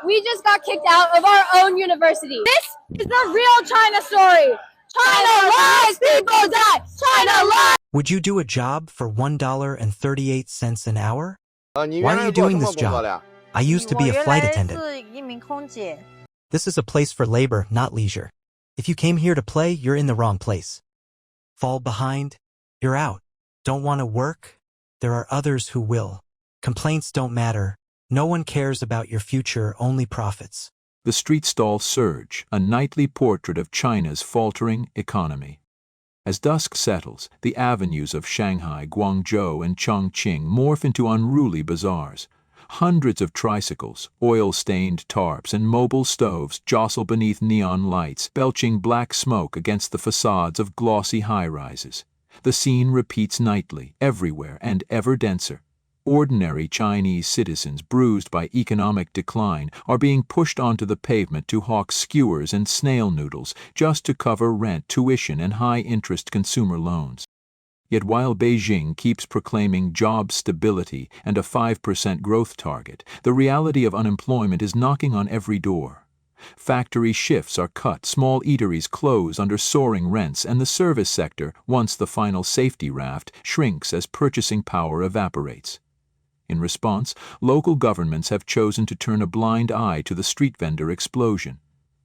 we just got kicked out of our own university. This is the real China story. China lies, people die. China lies. Would you do a job for $1.38 an hour? 你 Why 原 are 来 you 做什 doing 么 this 工作 job? 的？ I used to be a flight 我 attendant. 原来是一名空姐。 This is a place for labor, not leisure. If you came here to play, you're in the wrong place. Fall behind? You're out. Don't want to work? There are others who will. Complaints don't matter. No one cares about your future, only profits. The street stall surge, a nightly portrait of China's faltering economy. As dusk settles, the avenues of Shanghai, Guangzhou, and Chongqing morph into unruly bazaars. Hundreds of tricycles, oil-stained tarps, and mobile stoves jostle beneath neon lights, belching black smoke against the facades of glossy high-rises. The scene repeats nightly, everywhere, and ever denser. Ordinary Chinese citizens, bruised by economic decline, are being pushed onto the pavement to hawk skewers and snail noodles just to cover rent, tuition, and high-interest consumer loans. Yet while Beijing keeps proclaiming job stability and a 5% growth target, the reality of unemployment is knocking on every door. Factory shifts are cut, small eateries close under soaring rents, and the service sector, once the final safety raft, shrinks as purchasing power evaporates. In response, local governments have chosen to turn a blind eye to the street vendor explosion,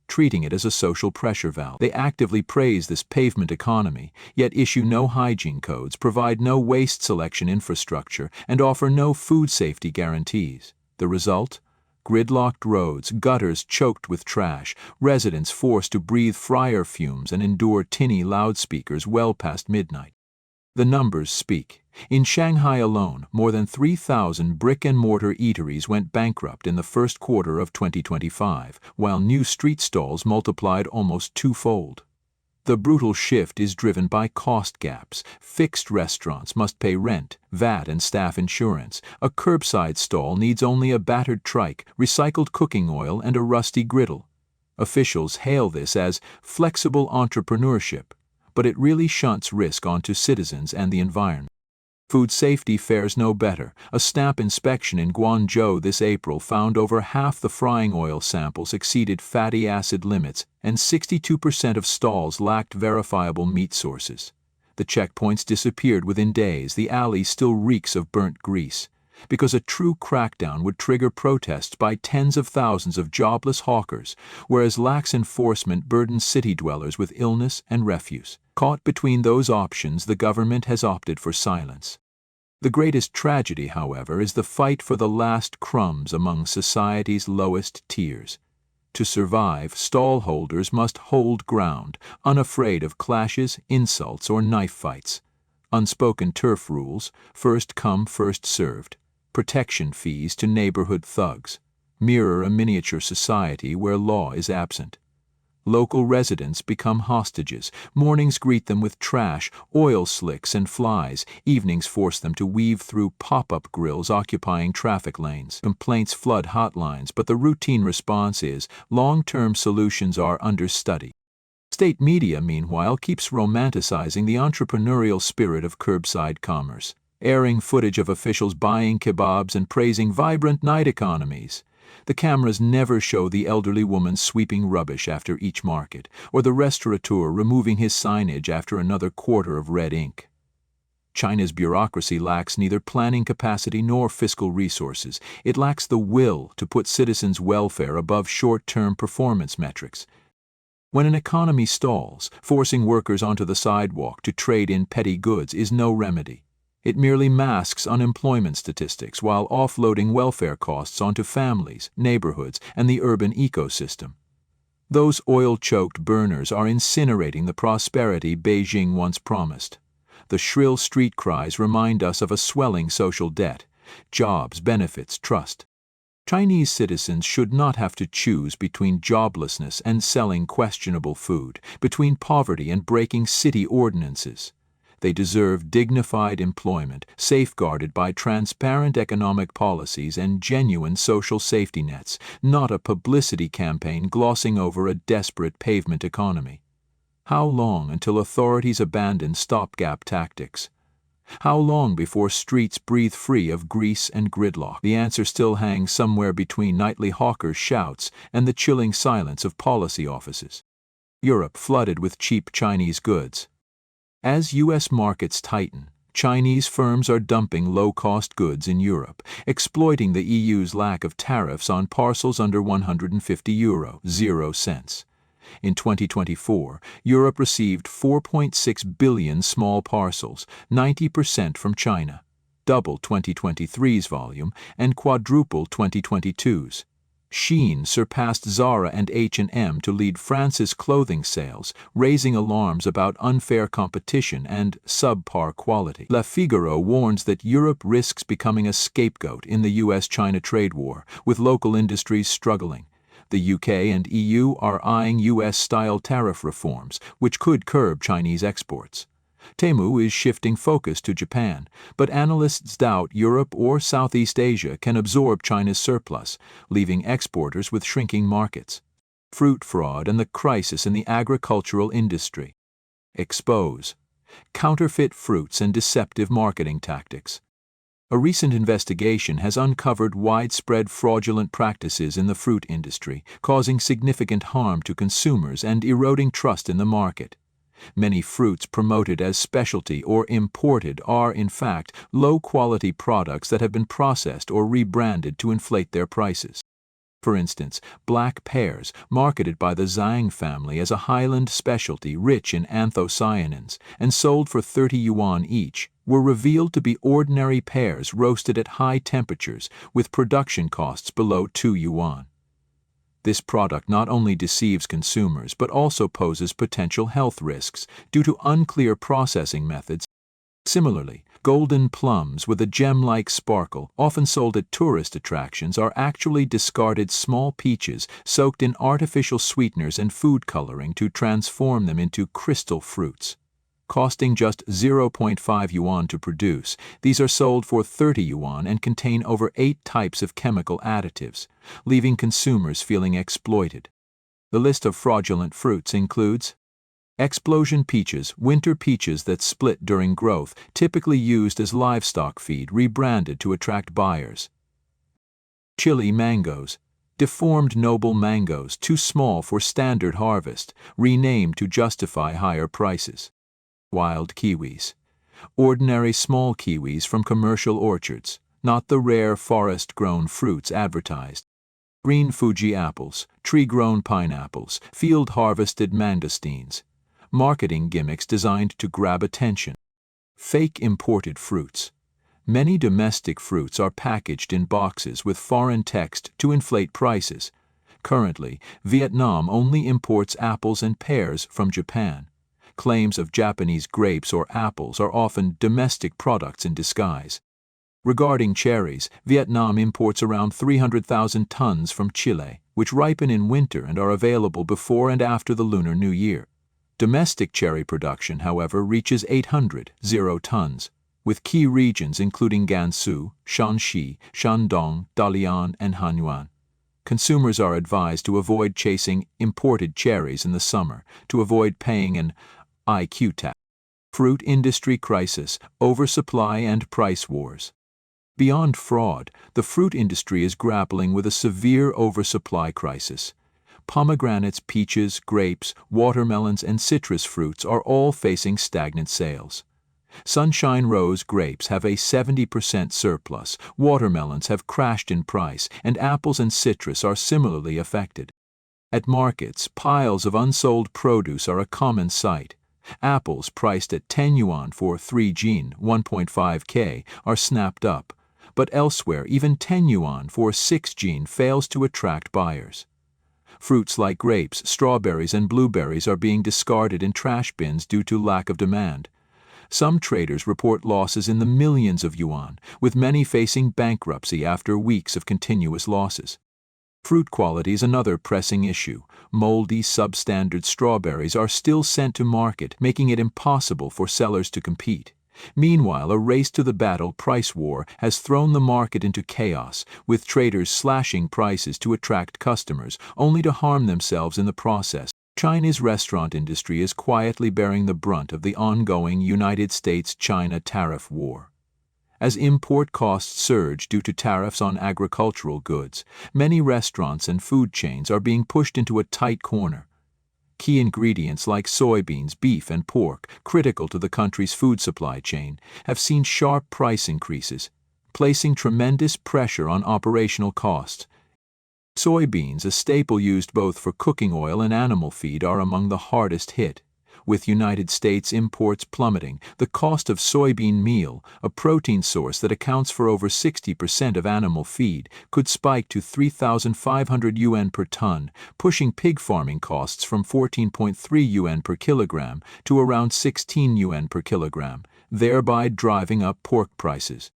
treating it as a social pressure valve. They actively praise this pavement economy, yet issue no hygiene codes, provide no waste selection infrastructure, and offer no food safety guarantees. The result? Gridlocked roads, gutters choked with trash, residents forced to breathe fryer fumes and endure tinny loudspeakers well past midnight. The numbers speak. In Shanghai alone, more than 3,000 brick-and-mortar eateries went bankrupt in the first quarter of 2025, while new street stalls multiplied almost twofold. The brutal shift is driven by cost gaps. Fixed restaurants must pay rent, VAT, and staff insurance. A curbside stall needs only a battered trike, recycled cooking oil, and a rusty griddle. Officials hail this as flexible entrepreneurship, but it really shunts risk onto citizens and the environment. Food safety fares no better. A stamp inspection in Guangzhou this April found over half the frying oil samples exceeded fatty acid limits, and 62% of stalls lacked verifiable meat sources. The checkpoints disappeared within days. The alley still reeks of burnt grease, because a true crackdown would trigger protests by tens of thousands of jobless hawkers, whereas lax enforcement burdens city dwellers with illness and refuse. Caught between those options, the government has opted for silence. The greatest tragedy, however, is the fight for the last crumbs among society's lowest tiers. To survive, stallholders must hold ground, unafraid of clashes, insults, or knife fights. Unspoken turf rules, first come, first served. Protection fees to neighborhood thugs, mirror a miniature society where law is absent. Local residents become hostages. Mornings greet them with trash, oil slicks, and flies. Evenings force them to weave through pop-up grills occupying traffic lanes. Complaints flood hotlines, but the routine response is long-term solutions are under study. State media, meanwhile, keeps romanticizing the entrepreneurial spirit of curbside commerce, airing footage of officials buying kebabs and praising vibrant night economies. The cameras never show the elderly woman sweeping rubbish after each market, or the restaurateur removing his signage after another quarter of red ink. China's bureaucracy lacks neither planning capacity nor fiscal resources. It lacks the will to put citizens' welfare above short-term performance metrics. When an economy stalls, forcing workers onto the sidewalk to trade in petty goods is no remedy. It merely masks unemployment statistics while offloading welfare costs onto families, neighborhoods, and the urban ecosystem. Those oil-choked burners are incinerating the prosperity Beijing once promised. The shrill street cries remind us of a swelling social debt: jobs, benefits, trust. Chinese citizens should not have to choose between joblessness and selling questionable food, between poverty and breaking city ordinances. They deserve dignified employment, safeguarded by transparent economic policies and genuine social safety nets, not a publicity campaign glossing over a desperate pavement economy. How long until authorities abandon stopgap tactics? How long before streets breathe free of grease and gridlock? The answer still hangs somewhere between nightly hawkers' shouts and the chilling silence of policy offices. Europe flooded with cheap Chinese goods. As U.S. markets tighten, Chinese firms are dumping low-cost goods in Europe, exploiting the EU's lack of tariffs on parcels under €150, 0 cents. In 2024, Europe received 4.6 billion small parcels, 90% from China, double 2023's volume and quadruple 2022's. Shein surpassed Zara and H&M to lead France's clothing sales, raising alarms about unfair competition and subpar quality. Le Figaro warns that Europe risks becoming a scapegoat in the US-China trade war, with local industries struggling. The UK and EU are eyeing US-style tariff reforms, which could curb Chinese exports. Temu is shifting focus to Japan, but analysts doubt Europe or Southeast Asia can absorb China's surplus, leaving exporters with shrinking markets. Fruit fraud and the crisis in the agricultural industry. Expose. Counterfeit fruits and deceptive marketing tactics. A recent investigation has uncovered widespread fraudulent practices in the fruit industry, causing significant harm to consumers and eroding trust in the market. Many fruits promoted as specialty or imported are, in fact, low-quality products that have been processed or rebranded to inflate their prices. For instance, black pears, marketed by the Zhang family as a highland specialty rich in anthocyanins and sold for 30 yuan each, were revealed to be ordinary pears roasted at high temperatures with production costs below 2 yuan. This product not only deceives consumers but also poses potential health risks due to unclear processing methods. Similarly, golden plums with a gem-like sparkle, often sold at tourist attractions, are actually discarded small peaches soaked in artificial sweeteners and food coloring to transform them into crystal fruits. Costing just 0.5 yuan to produce, these are sold for 30 yuan and contain over 8 types of chemical additives, leaving consumers feeling exploited. The list of fraudulent fruits includes explosion peaches, winter peaches that split during growth, typically used as livestock feed, rebranded to attract buyers. Chili mangoes, deformed noble mangoes, too small for standard harvest, renamed to justify higher prices. Wild kiwis, ordinary small kiwis from commercial orchards, not the rare forest-grown fruits advertised. Green Fuji apples, tree-grown pineapples, field-harvested mangosteens. Marketing gimmicks designed to grab attention. Fake imported fruits. Many domestic fruits are packaged in boxes with foreign text to inflate prices. Currently, Vietnam only imports apples and pears from Japan. Claims of Japanese grapes or apples are often domestic products in disguise. Regarding cherries, Vietnam imports around 300,000 tons from Chile, which ripen in winter and are available before and after the Lunar New Year. Domestic cherry production, however, reaches 800,000 tons, with key regions including Gansu, Shanxi, Shandong, Dalian, and Hanyuan. Consumers are advised to avoid chasing imported cherries in the summer to avoid paying an IQ tax. Fruit industry crisis, oversupply and price wars. Beyond fraud, the fruit industry is grappling with a severe oversupply crisis. Pomegranates, peaches, grapes, watermelons, and citrus fruits are all facing stagnant sales. Sunshine Rose grapes have a 70% surplus, watermelons have crashed in price, and apples and citrus are similarly affected. At markets, piles of unsold produce are a common sight. Apples priced at 10 yuan for 3 jin, 1.5k, are snapped up, but elsewhere even 10 yuan for 6 jin fails to attract buyers. Fruits like grapes, strawberries, and blueberries are being discarded in trash bins due to lack of demand. Some traders report losses in the millions of yuan, with many facing bankruptcy after weeks of continuous losses. Fruit quality is another pressing issue. Moldy, substandard strawberries are still sent to market, making it impossible for sellers to compete. Meanwhile, a race-to-the-battle price war has thrown the market into chaos, with traders slashing prices to attract customers, only to harm themselves in the process. China's restaurant industry is quietly bearing the brunt of the ongoing United States-China tariff war. As import costs surge due to tariffs on agricultural goods, many restaurants and food chains are being pushed into a tight corner. Key ingredients like soybeans, beef, and pork, critical to the country's food supply chain, have seen sharp price increases, placing tremendous pressure on operational costs. Soybeans, a staple used both for cooking oil and animal feed, are among the hardest hit. With United States imports plummeting, the cost of soybean meal, a protein source that accounts for over 60% of animal feed, could spike to 3,500 yuan per ton, pushing pig farming costs from 14.3 yuan per kilogram to around 16 yuan per kilogram, thereby driving up pork prices.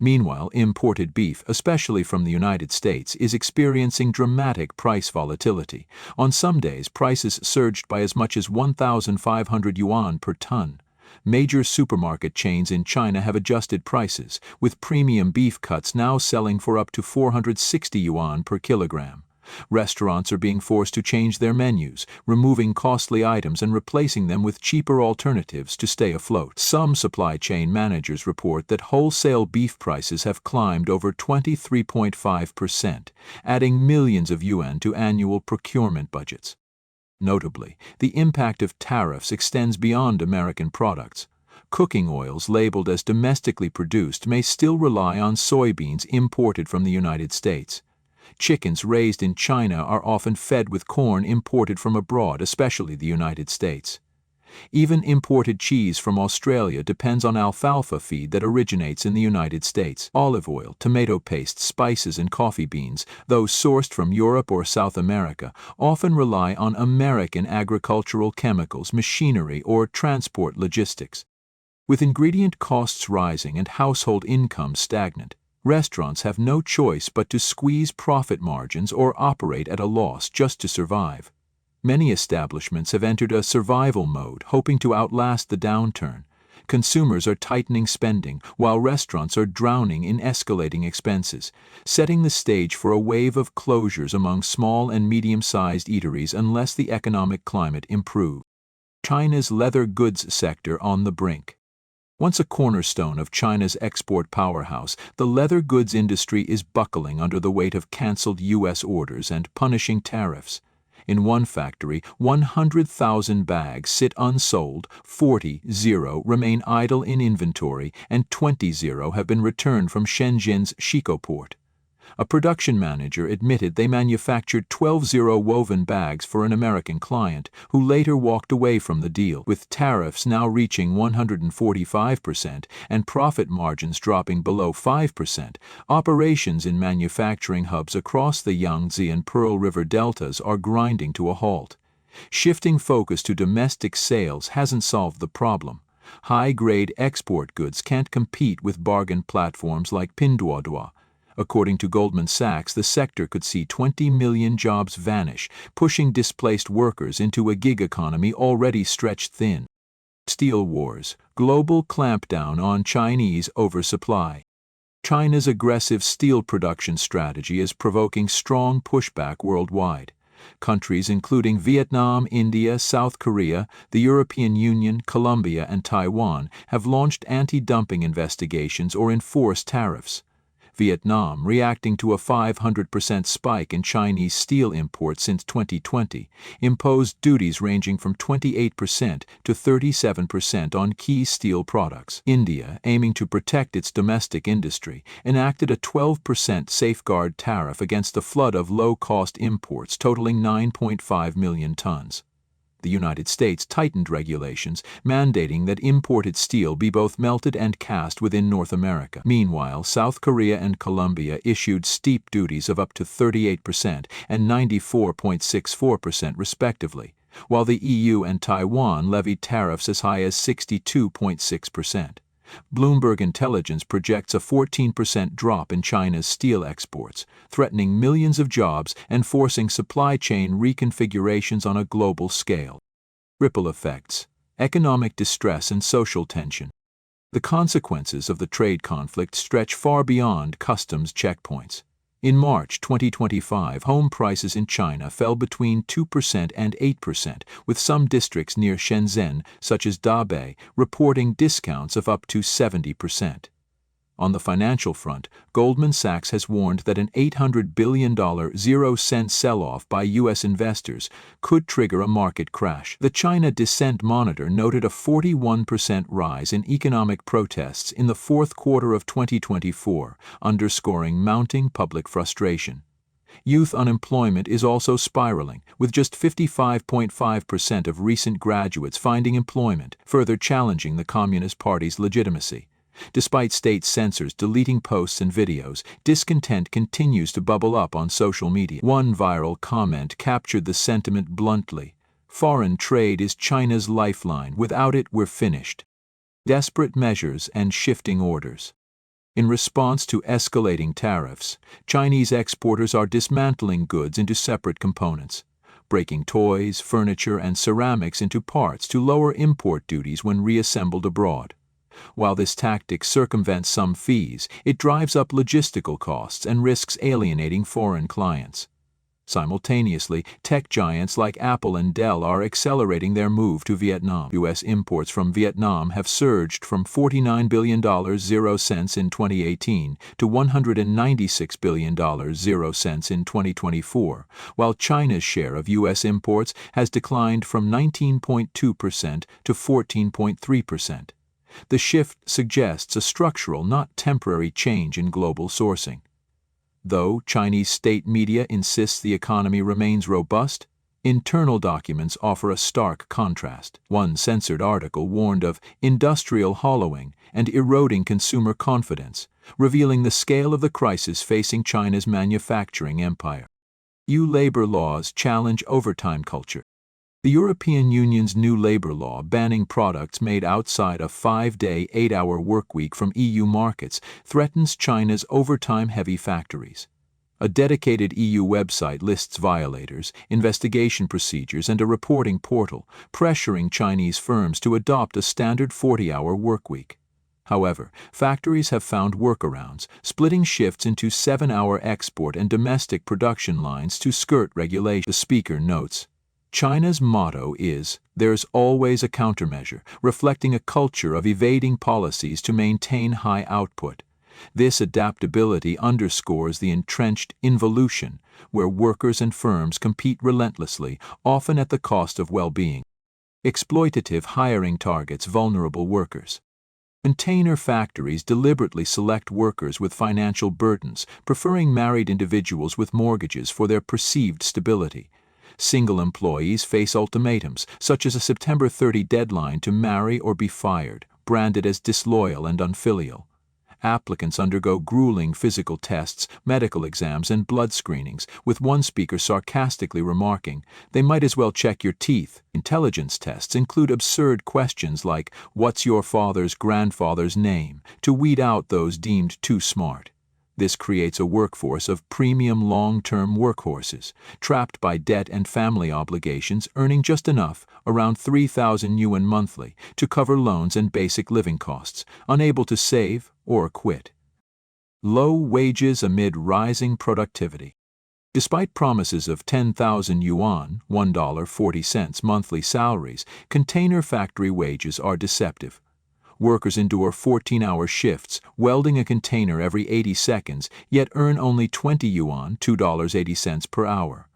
Meanwhile, imported beef, especially from the United States, is experiencing dramatic price volatility. On some days, prices surged by as much as 1,500 yuan per ton. Major supermarket chains in China have adjusted prices, with premium beef cuts now selling for up to 460 yuan per kilogram. Restaurants are being forced to change their menus, removing costly items and replacing them with cheaper alternatives to stay afloat. Some supply chain managers report that wholesale beef prices have climbed over 23.5%, adding millions of yuan to annual procurement budgets. Notably, the impact of tariffs extends beyond American products. Cooking oils labeled as domestically produced may still rely on soybeans imported from the United States. Chickens raised in China are often fed with corn imported from abroad, especially the United States. Even imported cheese from Australia depends on alfalfa feed that originates in the United States. Olive oil, tomato paste, spices, and coffee beans, those sourced from Europe or South America, often rely on American agricultural chemicals, machinery, or transport logistics. With ingredient costs rising and household incomes stagnant, restaurants have no choice but to squeeze profit margins or operate at a loss just to survive. Many establishments have entered a survival mode, hoping to outlast the downturn. Consumers are tightening spending, while restaurants are drowning in escalating expenses, setting the stage for a wave of closures among small and medium-sized eateries unless the economic climate improves. China's leather goods sector on the brink. Once a cornerstone of China's export powerhouse, the leather goods industry is buckling under the weight of cancelled U.S. orders and punishing tariffs. In one factory, 100,000 bags sit unsold, 40 remain idle in inventory, and 20 have been returned from Shenzhen's Shiko port. A production manager admitted they manufactured 12 woven bags for an American client, who later walked away from the deal. With tariffs now reaching 145% and profit margins dropping below 5%, operations in manufacturing hubs across the Yangtze and Pearl River deltas are grinding to a halt. Shifting focus to domestic sales hasn't solved the problem. High-grade export goods can't compete with bargain platforms like Pinduoduo. According to Goldman Sachs, the sector could see 20 million jobs vanish, pushing displaced workers into a gig economy already stretched thin. Steel wars, global clampdown on Chinese oversupply. China's aggressive steel production strategy is provoking strong pushback worldwide. Countries including Vietnam, India, South Korea, the European Union, Colombia, and Taiwan have launched anti-dumping investigations or enforced tariffs. Vietnam, reacting to a 500% spike in Chinese steel imports since 2020, imposed duties ranging from 28% to 37% on key steel products. India, aiming to protect its domestic industry, enacted a 12% safeguard tariff against a flood of low-cost imports totaling 9.5 million tons. The United States tightened regulations, mandating that imported steel be both melted and cast within North America. Meanwhile, South Korea and Colombia issued steep duties of up to 38% and 94.64% respectively, while the EU and Taiwan levied tariffs as high as 62.6%. Bloomberg Intelligence projects a 14% drop in China's steel exports, threatening millions of jobs and forcing supply chain reconfigurations on a global scale. Ripple effects, economic distress, and social tension. The consequences of the trade conflict stretch far beyond customs checkpoints. In March 2025, home prices in China fell between 2% and 8%, with some districts near Shenzhen, such as Dabei, reporting discounts of up to 70%. On the financial front, Goldman Sachs has warned that an $800 billion zero-cent sell-off by U.S. investors could trigger a market crash. The China Dissent Monitor noted a 41% rise in economic protests in the fourth quarter of 2024, underscoring mounting public frustration. Youth unemployment is also spiraling, with just 55.5% of recent graduates finding employment, further challenging the Communist Party's legitimacy. Despite state censors deleting posts and videos, discontent continues to bubble up on social media. One viral comment captured the sentiment bluntly: "Foreign trade is China's lifeline. Without it, we're finished." Desperate measures and shifting orders. In response to escalating tariffs, Chinese exporters are dismantling goods into separate components, breaking toys, furniture, and ceramics into parts to lower import duties when reassembled abroad. While this tactic circumvents some fees, it drives up logistical costs and risks alienating foreign clients. Simultaneously, tech giants like Apple and Dell are accelerating their move to Vietnam. U.S. imports from Vietnam have surged from $49 billion zero cents in 2018 to $196 billion zero cents in 2024, while China's share of U.S. imports has declined from 19.2% to 14.3%. The shift suggests a structural, not temporary change in global sourcing. Though Chinese state media insists the economy remains robust, internal documents offer a stark contrast. One censored article warned of industrial hollowing and eroding consumer confidence, revealing the scale of the crisis facing China's manufacturing empire. EU labor laws challenge overtime culture. The European Union's new labor law banning products made outside a 5-day, 8-hour workweek from EU markets threatens China's overtime-heavy factories. A dedicated EU website lists violators, investigation procedures, and a reporting portal, pressuring Chinese firms to adopt a standard 40-hour workweek. However, factories have found workarounds, splitting shifts into 7-hour export and domestic production lines to skirt regulation. The speaker notes, China's motto is, "There's always a countermeasure," reflecting a culture of evading policies to maintain high output. This adaptability underscores the entrenched involution, where workers and firms compete relentlessly, often at the cost of well-being. Exploitative hiring targets vulnerable workers. Container factories deliberately select workers with financial burdens, preferring married individuals with mortgages for their perceived stability. Single employees face ultimatums, such as a September 30 deadline to marry or be fired, branded as disloyal and unfilial. Applicants undergo grueling physical tests, medical exams, and blood screenings, with one speaker sarcastically remarking, "They might as well check your teeth." Intelligence tests include absurd questions like, "What's your father's grandfather's name?" to weed out those deemed too smart. This creates a workforce of premium long-term workhorses, trapped by debt and family obligations, earning just enough, around 3,000 yuan monthly, to cover loans and basic living costs, unable to save or quit. Low wages amid rising productivity. Despite promises of 10,000 yuan ($1.40) monthly salaries, container factory wages are deceptive. Workers endure 14-hour shifts, welding a container every 80 seconds, yet earn only 20 yuan ($2.80) per hour.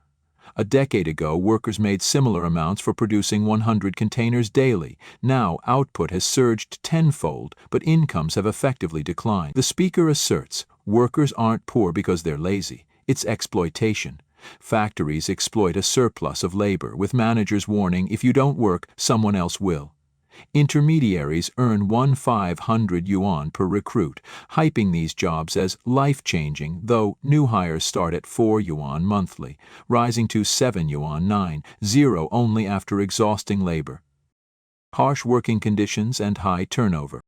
A decade ago, workers made similar amounts for producing 100 containers daily. Now, output has surged tenfold, but incomes have effectively declined. The speaker asserts, workers aren't poor because they're lazy. It's exploitation. Factories exploit a surplus of labor, with managers warning, if you don't work, someone else will. Intermediaries earn 1,500 yuan per recruit, hyping these jobs as life-changing, though new hires start at 4 yuan monthly, rising to 7 yuan 9.0 only after exhausting labor. Harsh working conditions and high turnover.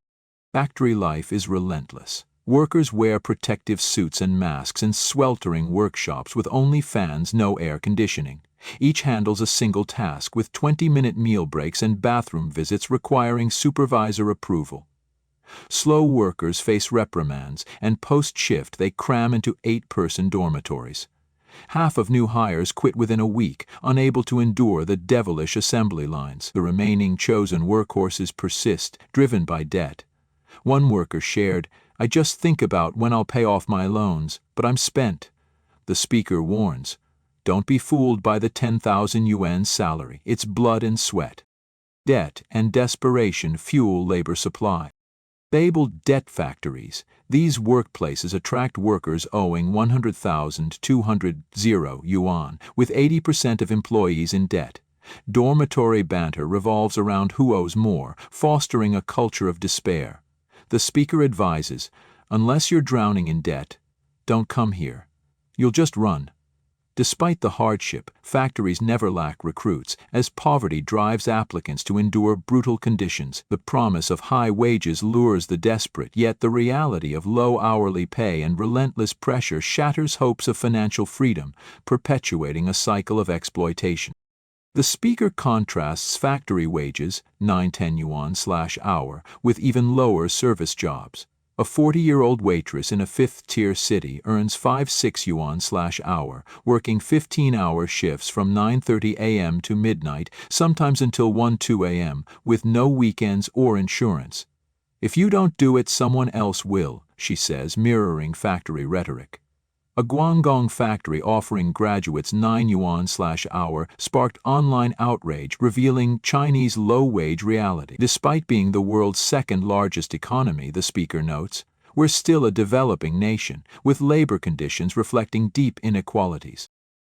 Factory life is relentless. Workers wear protective suits and masks in sweltering workshops with only fans, no air conditioning. Each handles a single task with 20-minute meal breaks and bathroom visits requiring supervisor approval. Slow workers face reprimands, and post-shift they cram into 8-person dormitories. Half of new hires quit within a week, unable to endure the devilish assembly lines. The remaining chosen workhorses persist, driven by debt. One worker shared, "I just think about when I'll pay off my loans, but I'm spent." The speaker warns, "Don't be fooled by the 10,000 yuan salary. It's blood and sweat." Debt and desperation fuel labor supply. Labeled debt factories, these workplaces attract workers owing 100,200 yuan, with 80% of employees in debt. Dormitory banter revolves around who owes more, fostering a culture of despair. The speaker advises, "Unless you're drowning in debt, don't come here. You'll just run." Despite the hardship, factories never lack recruits, as poverty drives applicants to endure brutal conditions. The promise of high wages lures the desperate, yet the reality of low hourly pay and relentless pressure shatters hopes of financial freedom, perpetuating a cycle of exploitation. The speaker contrasts factory wages, 9-10 yuan/hour, with even lower service jobs. A 40-year-old waitress in a 5th-tier city earns 5-6 yuan/hour, working 15-hour shifts from 9:30 a.m. to midnight, sometimes until 1-2 a.m., with no weekends or insurance. "If you don't do it, someone else will," she says, mirroring factory rhetoric. A Guangdong factory offering graduates 9 yuan/hour sparked online outrage, revealing Chinese low-wage reality. Despite being the world's second-largest economy, the speaker notes, we're still a developing nation, with labor conditions reflecting deep inequalities.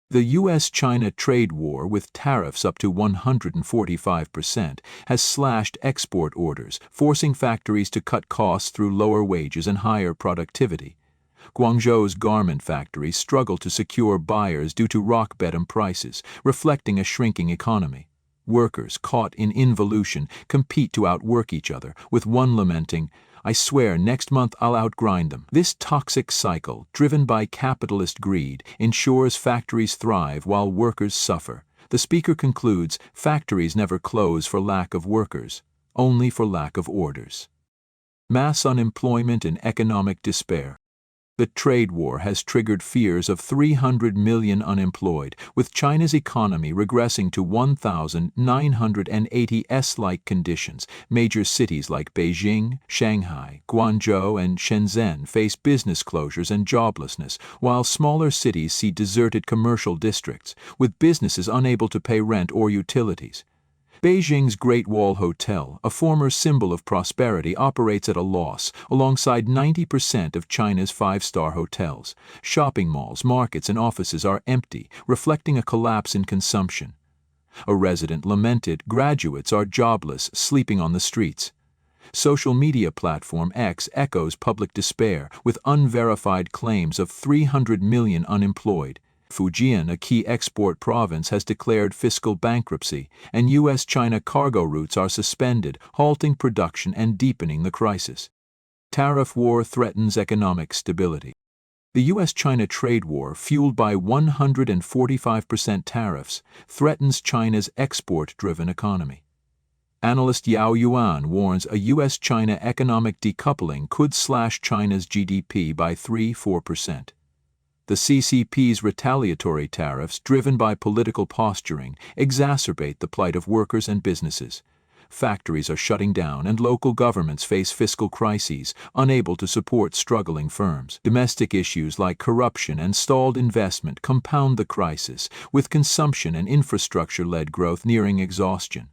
The U.S.-China trade war, with tariffs up to 145%, has slashed export orders, forcing factories to cut costs through lower wages and higher productivity. Guangzhou's garment factories struggle to secure buyers due to rock-bottom prices, reflecting a shrinking economy. Workers, caught in involution, compete to outwork each other, with one lamenting, "I swear next month I'll outgrind them." This toxic cycle, driven by capitalist greed, ensures factories thrive while workers suffer. The speaker concludes, factories never close for lack of workers, only for lack of orders. Mass unemployment and economic despair. The trade war has triggered fears of 300 million unemployed, with China's economy regressing to 1,980s-like conditions. Major cities like Beijing, Shanghai, Guangzhou, and Shenzhen face business closures and joblessness, while smaller cities see deserted commercial districts, with businesses unable to pay rent or utilities. Beijing's Great Wall Hotel, a former symbol of prosperity, operates at a loss, alongside 90% of China's five-star hotels. Shopping malls, markets, and offices are empty, reflecting a collapse in consumption. A resident lamented, graduates are jobless, sleeping on the streets. Social media platform X echoes public despair, with unverified claims of 300 million unemployed. Fujian, a key export province, has declared fiscal bankruptcy, and U.S.-China cargo routes are suspended, halting production and deepening the crisis. Tariff war threatens economic stability. The U.S.-China trade war, fueled by 145% tariffs, threatens China's export-driven economy. Analyst Yao Yuan warns a U.S.-China economic decoupling could slash China's GDP by 3–4%. The CCP's retaliatory tariffs, driven by political posturing, exacerbate the plight of workers and businesses. Factories are shutting down and local governments face fiscal crises, unable to support struggling firms. Domestic issues like corruption and stalled investment compound the crisis, with consumption and infrastructure-led growth nearing exhaustion.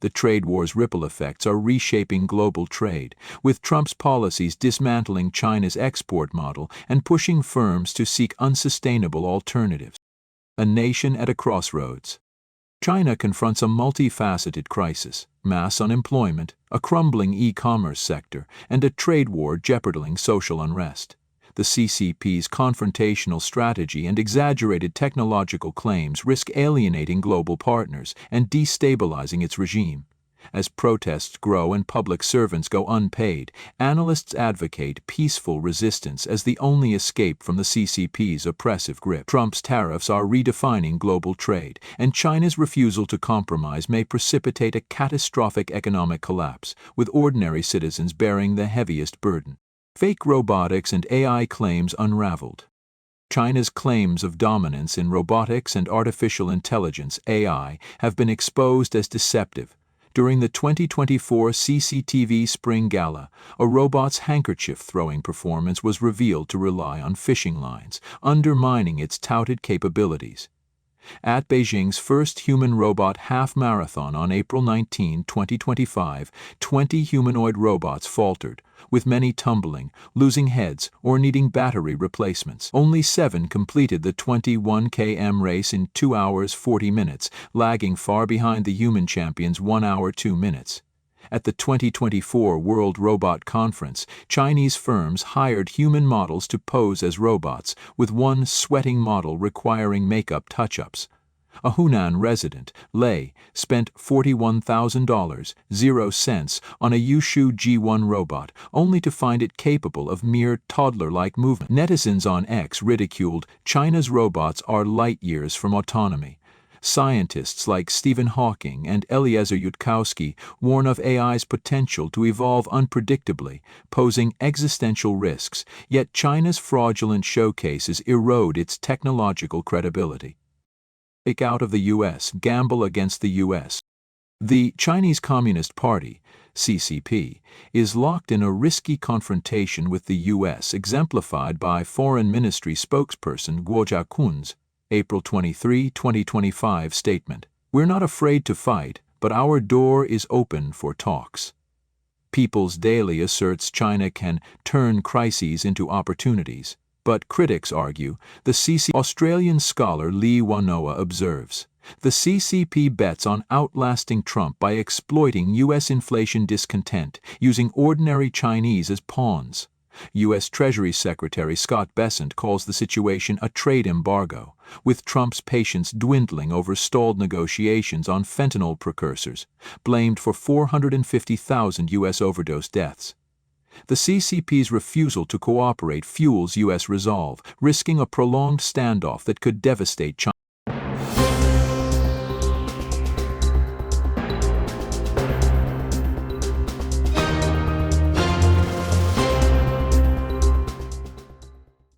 The trade war's ripple effects are reshaping global trade, with Trump's policies dismantling China's export model and pushing firms to seek unsustainable alternatives. A nation at a crossroads. China confronts a multifaceted crisis: mass unemployment, a crumbling e-commerce sector, and a trade war jeopardizing social unrest. The CCP's confrontational strategy and exaggerated technological claims risk alienating global partners and destabilizing its regime. As protests grow and public servants go unpaid, analysts advocate peaceful resistance as the only escape from the CCP's oppressive grip. Trump's tariffs are redefining global trade, and China's refusal to compromise may precipitate a catastrophic economic collapse, with ordinary citizens bearing the heaviest burden. Fake robotics and AI claims unraveled. China's claims of dominance in robotics and artificial intelligence (AI) have been exposed as deceptive. During the 2024 CCTV Spring Gala, a robot's handkerchief-throwing performance was revealed to rely on fishing lines, undermining its touted capabilities. At Beijing's first human-robot half-marathon on April 19, 2025, 20 humanoid robots faltered, with many tumbling, losing heads, or needing battery replacements. Only 7 completed the 21 km race in 2 hours 40 minutes, lagging far behind the human champion's 1 hour 2 minutes. At the 2024 World Robot Conference, Chinese firms hired human models to pose as robots, with one sweating model requiring makeup touch-ups. A Hunan resident, Lei, spent $41,000, 0 cents, on a Yushu G1 robot, only to find it capable of mere toddler-like movement. Netizens on X ridiculed China's robots are light years from autonomy. Scientists like Stephen Hawking and Eliezer Yudkowsky warn of AI's potential to evolve unpredictably, posing existential risks, yet China's fraudulent showcases erode its technological credibility. Break out of the U.S., gamble against the U.S. The Chinese Communist Party, CCP, is locked in a risky confrontation with the U.S., exemplified by Foreign Ministry spokesperson Guo Jiakun's April 23, 2025 statement. "We're not afraid to fight, but our door is open for talks." People's Daily asserts China can turn crises into opportunities. But critics argue, the Australian scholar Lee Wanoa observes, the CCP bets on outlasting Trump by exploiting U.S. inflation discontent, using ordinary Chinese as pawns. U.S. Treasury Secretary Scott Bessent calls the situation a trade embargo, with Trump's patience dwindling over stalled negotiations on fentanyl precursors, blamed for 450,000 U.S. overdose deaths. The CCP's refusal to cooperate fuels U.S. resolve, risking a prolonged standoff that could devastate China.